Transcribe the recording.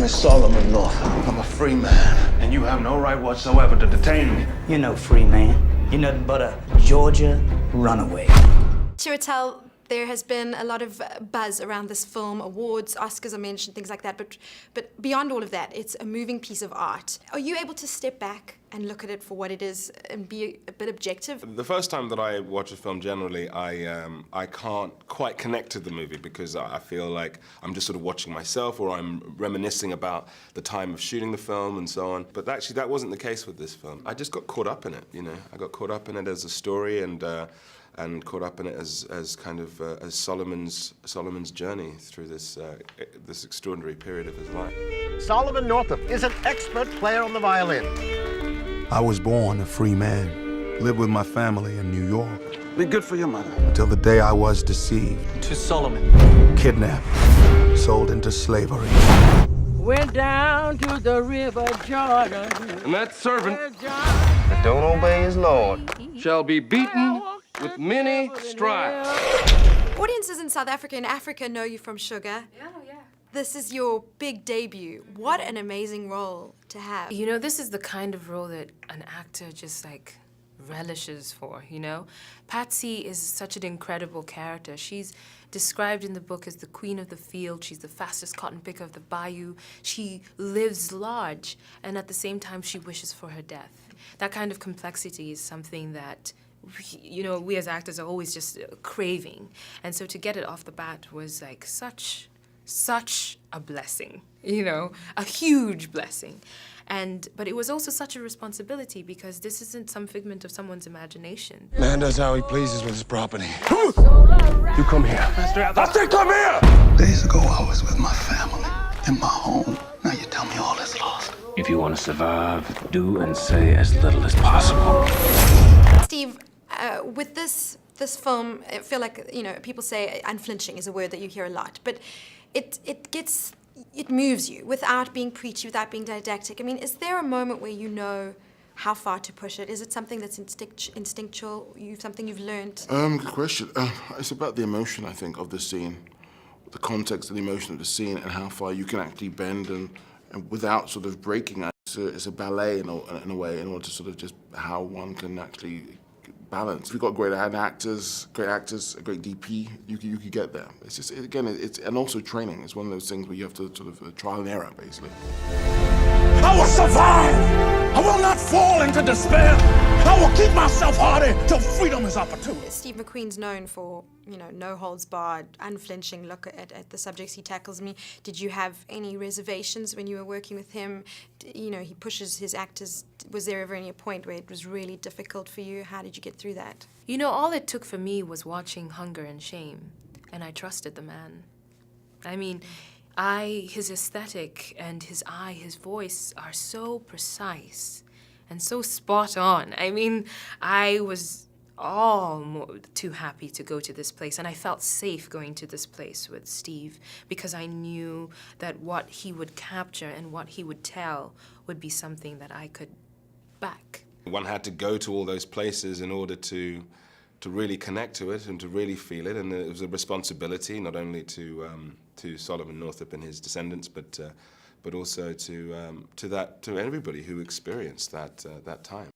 is Solomon Northup. I'm a free man, and you have no right whatsoever to detain me. You're no free man. You're nothing but a Georgia runaway. Chiwetel, there has been a lot of buzz around this film, awards, Oscars are mentioned, things like that, but beyond all of that, it's a moving piece of art. Are you able to step back and look at it for what it is and be a bit objective? The first time that I watch a film, generally, I can't quite connect to the movie because I feel like I'm just sort of watching myself, or I'm reminiscing about the time of shooting the film and so on. But actually, that wasn't the case with this film. I just got caught up in it, you know. I got caught up in it as a story and caught up in it as kind of as Solomon's journey through this this extraordinary period of his life. Solomon Northup is an expert player on the violin. I was born a free man, lived with my family in New York. Be good for your mother. Until the day I was deceived, To Solomon. kidnapped, sold into slavery. Went down to the river Jordan. And that servant That don't obey his Lord. shall be beaten with many stripes. Audiences in South Africa and Africa know you from Sugar. Yeah. This is your big debut. What an amazing role to have. You know, this is the kind of role that an actor just like relishes for, you know? Patsy is such an incredible character. She's described in the book as the queen of the field. She's the fastest cotton picker of the bayou. She lives large, and at the same time, she wishes for her death. That kind of complexity is something that, you know, we as actors are always just craving. And so to get it off the bat was like such a blessing, you know, a huge blessing. But it was also such a responsibility because this isn't some figment of someone's imagination. Man does how he pleases with his property. You come here. I said come here! Days ago, I was with my family in my home. Now you tell me all is lost. If you want to survive, do and say as little as possible. Steve, with this film, I feel like, you know, people say unflinching is a word that you hear a lot, but it moves you without being preachy, without being didactic. I mean, is there a moment where you know how far to push it? Is it something that's instinctual, something you've learned? Good question. It's about the emotion, I think, of the scene, the context and the emotion of the scene, and how far you can actually bend and without sort of breaking. It's a ballet in a way, in order to sort of just how one can actually balance. If you've got great actors, a great DP, you could get there. It's just, again, and also training. It's one of those things where you have to sort of trial and error, basically. I will survive! I will not fall into despair! I will keep myself hardy till freedom is opportune! Steve McQueen's known for, you know, no holds barred, unflinching look at the subjects he tackles. Me. Did you have any reservations when you were working with him? You know, he pushes his actors. Was there ever any point where it was really difficult for you? How did you get through that? You know, all it took for me was watching Hunger and Shame, and I trusted the man. I mean, his aesthetic and his eye, his voice are so precise and so spot on. I mean, I was too happy to go to this place, and I felt safe going to this place with Steve because I knew that what he would capture and what he would tell would be something that I could back. One had to go to all those places in order to really connect to it and to really feel it, and it was a responsibility not only to Solomon Northup and his descendants, but also to everybody who experienced that time.